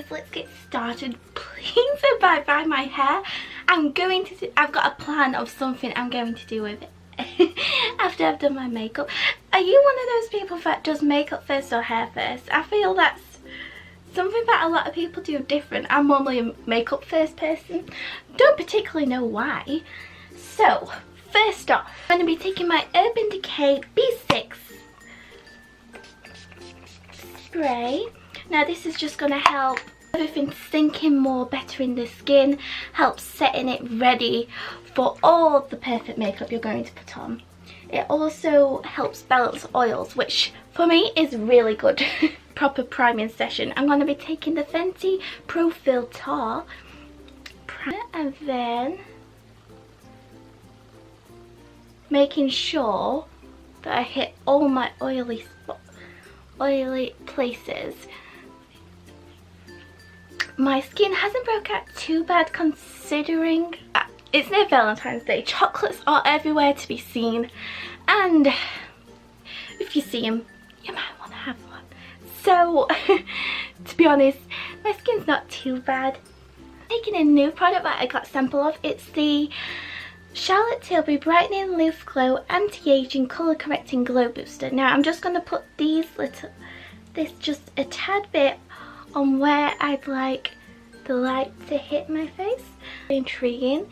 anyways, let's get started. Please abide by my hair. I've got a plan of something I'm going to do with it after I've done my makeup. Are you one of those people that does makeup first or hair first? I feel that's something that a lot of people do different. I'm only a makeup first person. Don't particularly know why. So, first off, I'm going to be taking my Urban Decay B6 spray. Now this is just going to help everything sink in more better in the skin, help setting it ready for all the perfect makeup you're going to put on. It also helps balance oils, which for me is really good. Proper priming session. I'm going to be taking the Fenty Pro Filter primer and then making sure that I hit all my oily places. My skin hasn't broke out too bad considering it's near Valentine's Day. Chocolates are everywhere to be seen, and if you see them, you might want to have one. So, to be honest, my skin's not too bad. Taking a new product that I got a sample of. It's the Charlotte Tilbury Brightening Loose Glow Anti-Aging Colour Correcting Glow Booster. Now I'm just going to put this just a tad bit on where I'd like the light to hit my face. Intriguing.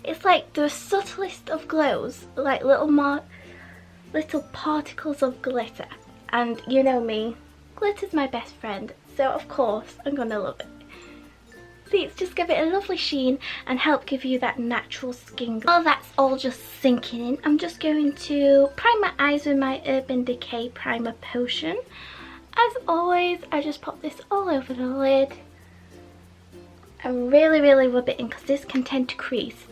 It's like the subtlest of glows, like little particles of glitter. And you know me, glitter's my best friend, so of course I'm gonna love it. See, it's just give it a lovely sheen and help give you that natural skin glow. While that's all just sinking in, I'm just going to prime my eyes with my Urban Decay Primer Potion. As always, I just pop this all over the lid and really rub it in, because this can tend to crease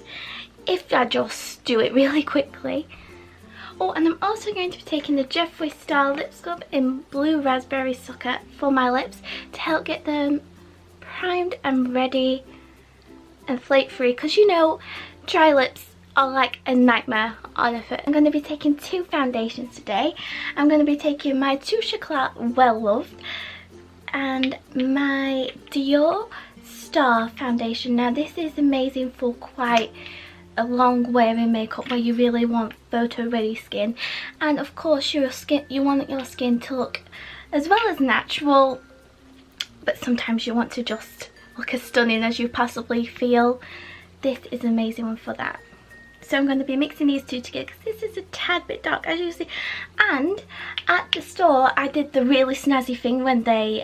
if I just do it really quickly. Oh, and I'm also going to be taking the Jeffree Star Lip Scrub in Blue Raspberry Sucker for my lips to help get them primed and ready and flake free, because you know dry lips are like a nightmare on a foot. I'm going to be taking two foundations today. I'm going to be taking my Touche Eclait Well Loved and my Dior Star foundation. Now this is amazing for quite a long wearing makeup where you really want photo ready skin, and of course you want your skin to look as well as natural, but sometimes you want to just look as stunning as you possibly feel. This is an amazing one for that. So I'm going to be mixing these two together because this is a tad bit dark, as you see. And at the store I did the really snazzy thing when they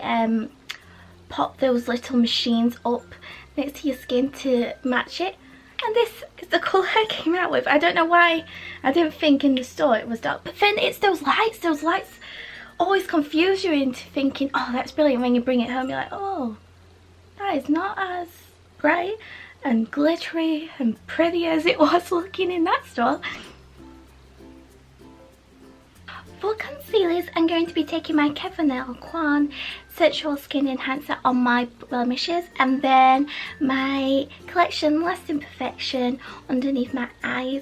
pop those little machines up next to your skin to match it. And this is the colour I came out with. I don't know why I didn't think in the store it was dark. But then it's those lights always confuse you into thinking, oh, that's brilliant. When you bring it home, you're like, oh, that is not as bright and glittery and pretty as it was looking in that store. For concealers, I'm going to be taking my Kevin Kwan Sensual Skin Enhancer on my blemishes, and then my Collection Lasting Perfection underneath my eyes.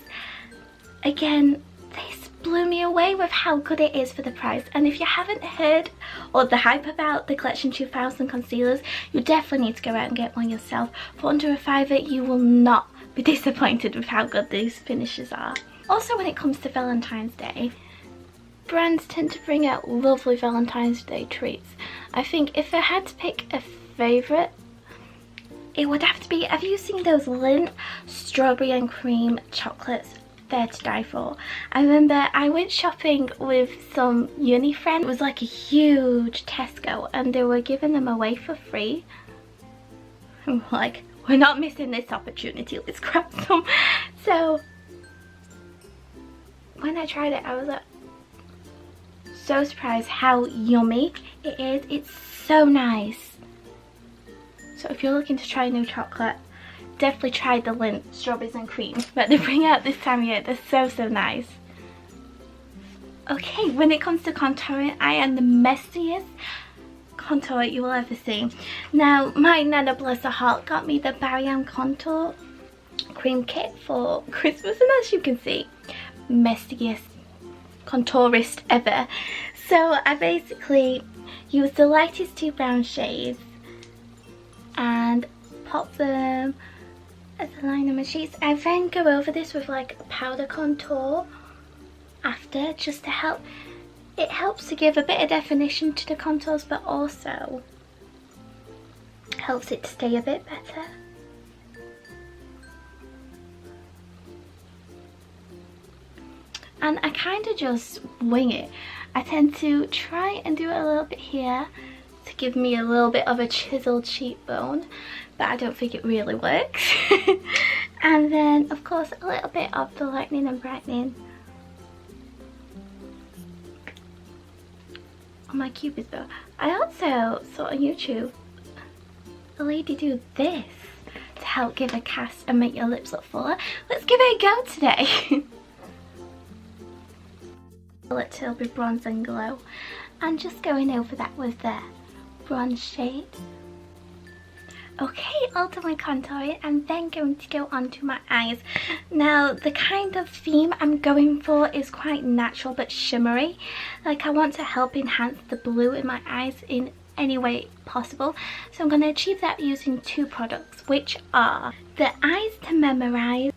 Again, this blew me away with how good it is for the price. And if you haven't heard or the hype about the Collection 2000 concealers, you definitely need to go out and get one yourself. For under a £5, you will not be disappointed with how good these finishes are. Also, when it comes to Valentine's Day, brands tend to bring out lovely Valentine's Day treats. I think if I had to pick a favourite, it would have to be, have you seen those Lindt strawberry and cream chocolates? They're to die for. I remember I went shopping with some uni friends. It was like a huge Tesco and they were giving them away for free. I'm like, we're not missing this opportunity, let's grab some. So when I tried it, I was like, so surprised how yummy it is. It's so nice. So if you're looking to try a new chocolate, definitely try the Lindt strawberries and cream that they bring out this time of year. They're so nice. Okay, when it comes to contouring, I am the messiest contour you will ever see. Now, my Nana bless her heart got me the Barry Contour Cream Kit for Christmas, and as you can see, messiest contourist ever. So I basically used the lightest two brown shades and pop them as a line on my cheeks. I then go over this with like a powder contour after, just to help. It helps to give a bit of definition to the contours, but also helps it to stay a bit better. And I kind of just wing it. I tend to try and do it a little bit here to give me a little bit of a chiseled cheekbone, but I don't think it really works. And then of course a little bit of the lightening and brightening on my cupid's bow. I also saw on YouTube a lady do this to help give a cast and make your lips look fuller. Let's give it a go today. Tilbury Bronze and Glow, and just going over that with the bronze shade. Okay, all done my contouring. I'm then going to go onto my eyes. Now the kind of theme I'm going for is quite natural but shimmery. Like, I want to help enhance the blue in my eyes in any way possible. So I'm going to achieve that using two products, which are the Eyes to Memorize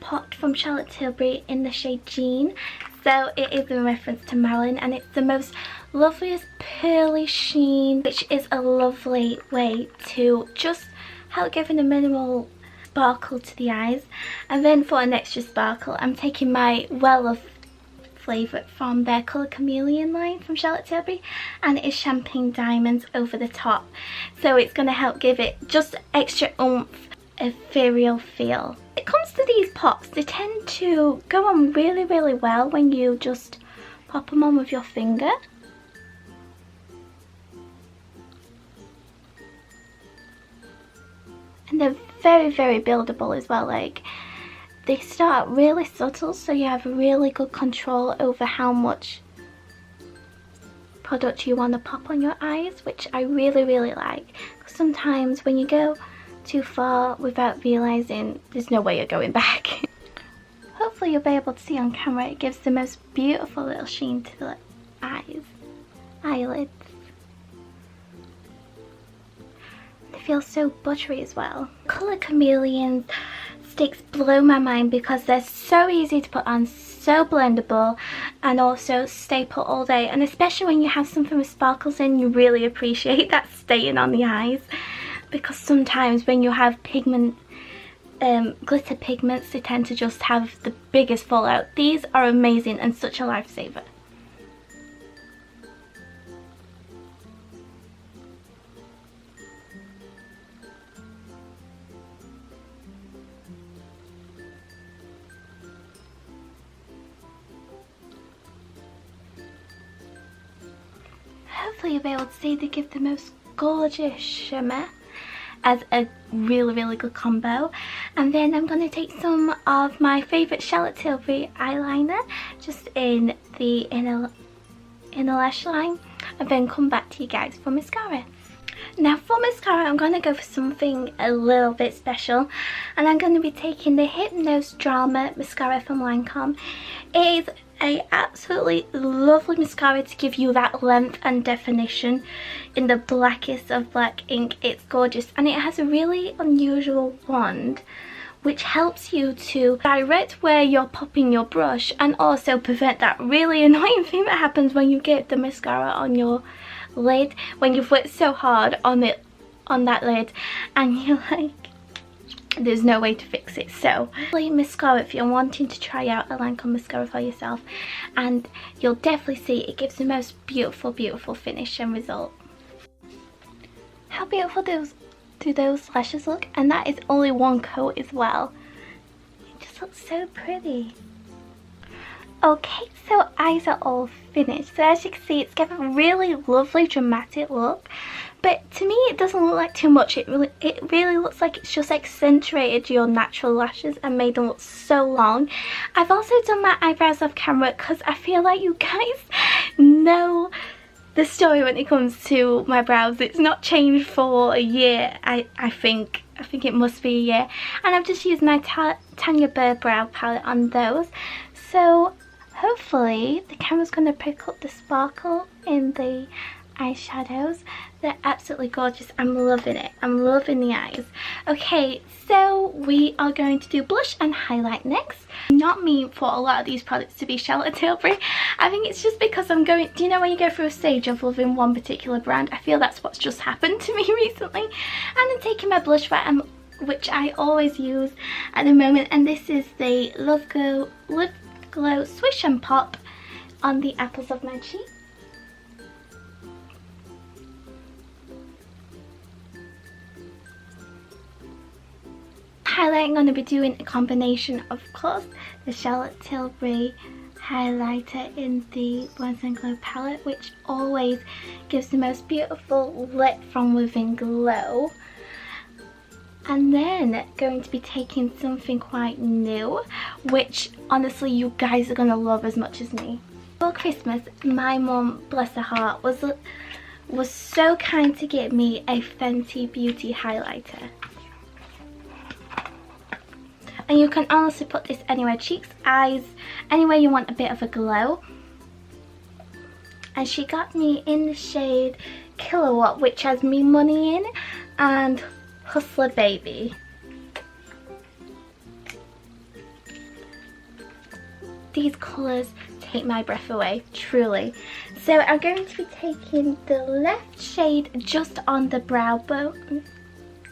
pot from Charlotte Tilbury in the shade Jean. So it is in reference to Marilyn, and it's the most loveliest pearly sheen, which is a lovely way to just help giving a minimal sparkle to the eyes. And then for an extra sparkle, I'm taking my well-loved favourite from their colour Chameleon line from Charlotte Tilbury, and it is champagne diamonds over the top. So it's going to help give it just extra oomph, ethereal feel. When it comes to these pops, they tend to go on really well when you just pop them on with your finger. And they're very buildable as well. Like, they start really subtle, so you have really good control over how much product you want to pop on your eyes, which I really like. Because sometimes when you go too far without realising, there's no way you're going back. Hopefully you'll be able to see on camera, it gives the most beautiful little sheen to the eyelids. They feel so buttery as well. Colour Chameleon sticks blow my mind because they're so easy to put on, so blendable, and also stay put all day. And especially when you have something with sparkles in, you really appreciate that staying on the eyes. Because sometimes when you have pigment, glitter pigments, they tend to just have the biggest fallout. These are amazing and such a lifesaver. Hopefully you'll be able to see they give the most gorgeous shimmer as a really good combo. And then I'm going to take some of my favourite Charlotte Tilbury eyeliner just in the inner lash line, and then come back to you guys for mascara. Now for mascara, I'm going to go for something a little bit special, and I'm going to be taking the Hypnose Drama mascara from Lamcome. It is a absolutely lovely mascara to give you that length and definition in the blackest of black ink. It's gorgeous, and it has a really unusual wand which helps you to direct where you're popping your brush, and also prevent that really annoying thing that happens when you get the mascara on your lid, when you've worked so hard on that lid and you're like, there's no way to fix it. So mascara, if you're wanting to try out a Lamcome mascara for yourself, and you'll definitely see it gives the most beautiful finish and result. How beautiful do those lashes look? And that is only one coat as well. It just looks so pretty. Okay, so eyes are all finished. So as you can see, it's given a really lovely dramatic look, but to me it doesn't look like too much. It really looks like it's just accentuated your natural lashes and made them look so long. I've also done my eyebrows off camera because I feel like you guys know the story when it comes to my brows. It's not changed for a year. I think it must be a year, and I've just used my Tanya Burr brow palette on those. So hopefully the camera's going to pick up the sparkle in the eyeshadows. They're absolutely gorgeous. I'm loving it. I'm loving the eyes. Okay, so we are going to do blush and highlight next. Not me for a lot of these products to be Charlotte Tilbury. I think it's just because I'm going, do you know when you go through a stage of loving one particular brand? I feel that's what's just happened to me recently. And I'm taking my blush which I always use at the moment, and this is the Lip Glow Swish and Pop on the apples of my cheek. Highlighting, I'm going to be doing a combination, of course, the Charlotte Tilbury highlighter in the YSL Glow palette, which always gives the most beautiful lit from within glow. And then going to be taking something quite new, which honestly you guys are going to love as much as me. For Christmas, my mum, bless her heart, was so kind to get me a Fenty Beauty highlighter. And you can honestly put this anywhere, cheeks, eyes, anywhere you want a bit of a glow. And she got me in the shade Killawot, which has Me Money in, and Hustler Baby. These colours take my breath away, truly. So I'm going to be taking the left shade just on the brow bone.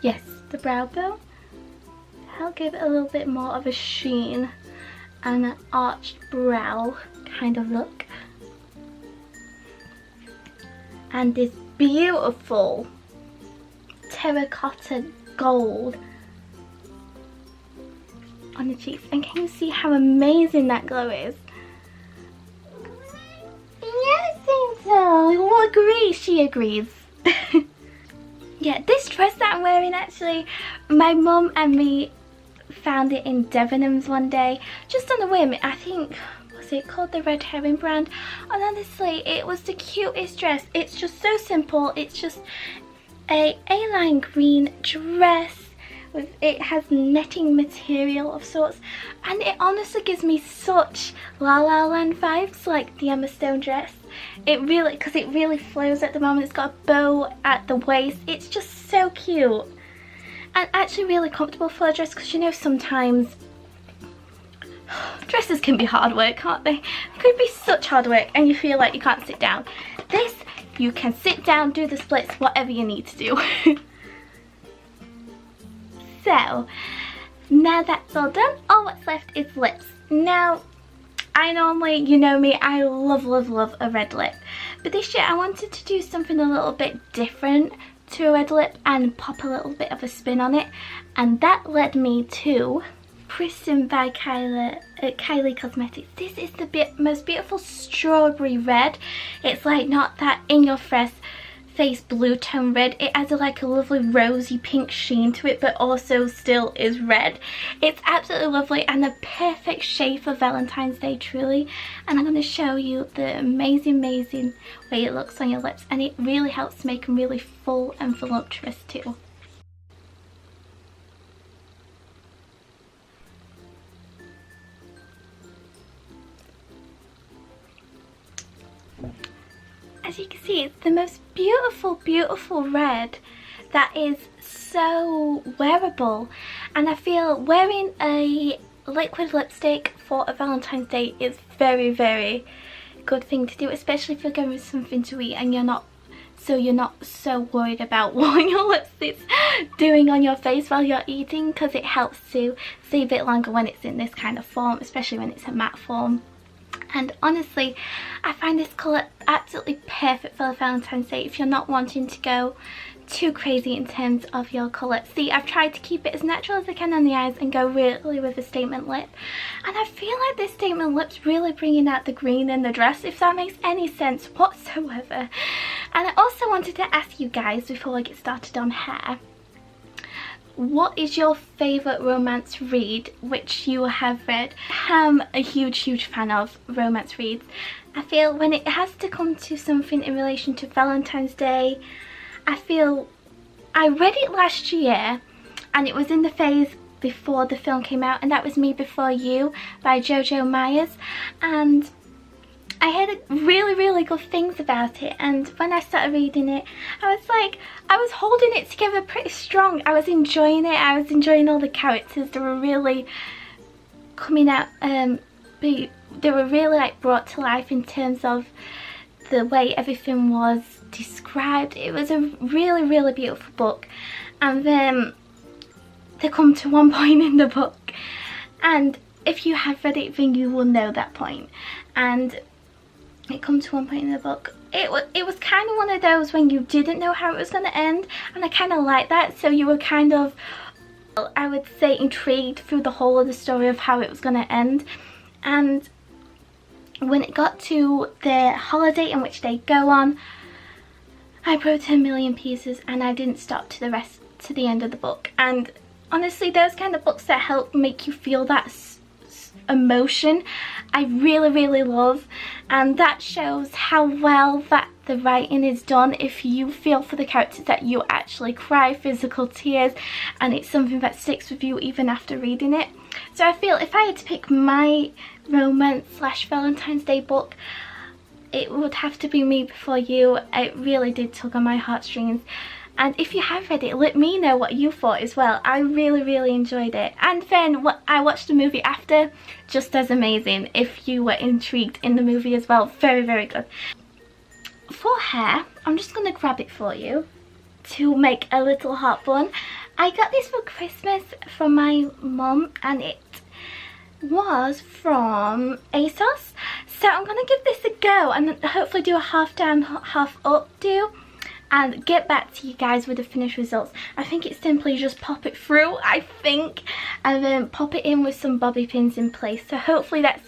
Yes, the brow bone. I'll give it a little bit more of a sheen and an arched brow kind of look. And this beautiful terracotta gold on the cheeks. And can you see how amazing that glow is? Yes, so. We'll agree. She agrees. Yeah, this dress that I'm wearing, actually, my mum and me found it in Debenhams one day, just on a whim. I think, was it called the Red Herring brand? And honestly, it was the cutest dress. It's just so simple. It's just a A-line green dress. It has netting material of sorts, and it honestly gives me such La La Land vibes, like the Emma Stone dress. It really, because it really flows at the moment. It's got a bow at the waist. It's just so cute. And actually really comfortable for a dress, because you know sometimes dresses can be hard work, can't they? They could be such hard work and you feel like you can't sit down. This, you can sit down, do the splits, whatever you need to do. So, now that's all done, all what's left is lips. Now, I normally, you know me, I love a red lip. But this year I wanted to do something a little bit different to a red lip and pop a little bit of a spin on it, and that led me to Kristen by Kylie Cosmetics. This is the most beautiful strawberry red. It's like not that in your face blue tone red. It has like a lovely rosy pink sheen to it, but also still is red. It's absolutely lovely and the perfect shade for Valentine's Day, truly. And I'm going to show you the amazing way it looks on your lips, and it really helps make them really full and voluptuous too. As you can see, it's the most beautiful red that is so wearable, and I feel wearing a liquid lipstick for a Valentine's Day is very good thing to do, especially if you're going with something to eat and you're not so worried about what your lipstick's doing on your face while you're eating, because it helps to stay a bit longer when it's in this kind of form, especially when it's a matte form. And honestly, I find this colour absolutely perfect for Valentine's Day if you're not wanting to go too crazy in terms of your colour. See, I've tried to keep it as natural as I can on the eyes and go really with a statement lip. And I feel like this statement lip's really bringing out the green in the dress, if that makes any sense whatsoever. And I also wanted to ask you guys, before I get started on hair, what is your favourite romance read which you have read? I'm a huge fan of romance reads. I feel when it has to come to something in relation to Valentine's Day, I feel I read it last year and it was in the phase before the film came out, and that was Me Before You by Jojo Myers, and I had a really really good things about it, and when I started reading it, I was holding it together pretty strong. I was enjoying it. I was enjoying all the characters. They were really coming out, they were really like brought to life in terms of the way everything was described. It was a really, really beautiful book. And then they come to one point in the book, and if you have read it, then you will know that point. And it comes to one point in the book. It was kind of one of those when you didn't know how it was going to end, and I kind of like that. So you were kind of, I would say, intrigued through the whole of the story of how it was going to end. And when it got to the holiday in which they go on, I broke 10 million pieces, and I didn't stop to the end of the book. And honestly, those kind of books that help make you feel that emotion, I really, really love. And that shows how well that the writing is done. If you feel for the characters, that you actually cry physical tears, and it's something that sticks with you even after reading it. So I feel if I had to pick my romance / Valentine's Day book, it would have to be Me Before You. It really did tug on my heartstrings. And if you have read it, let me know what you thought as well. I really, really enjoyed it. And then I watched the movie after, just as amazing. If you were intrigued in the movie as well, very, very good. For hair, I'm just going to grab it for you to make a little heart bun. I got this for Christmas from my mum, and it was from ASOS. So I'm going to give this a go and hopefully do a half down, half up do, and get back to you guys with the finished results. I think it's simply just pop it through, I think, and then pop it in with some bobby pins in place. So hopefully that's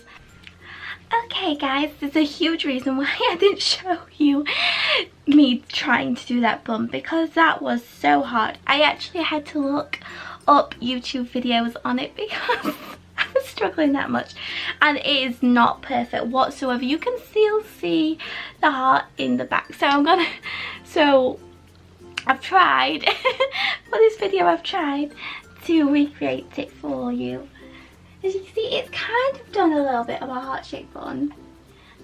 okay, guys. There's a huge reason why I didn't show you me trying to do that bun, because that was so hard. I actually had to look up YouTube videos on it because I was struggling that much, and it is not perfect whatsoever. You can still see the heart in the back. So I've tried for this video, I've tried to recreate it for you. As you can see, it's kind of done a little bit of a heart-shaped bun,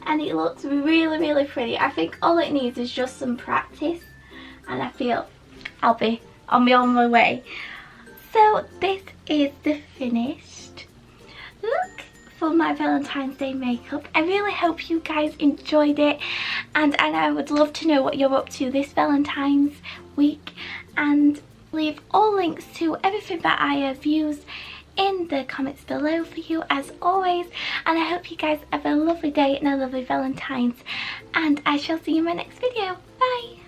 and it looks really, really pretty. I think all it needs is just some practice, and I feel I'll be on my way. So this is the finished look for my Valentine's Day makeup. I really hope you guys enjoyed it, and I would love to know what you're up to this Valentine's week, and leave all links to everything that I have used in the comments below for you as always. And I hope you guys have a lovely day and a lovely Valentine's, and I shall see you in my next video. Bye.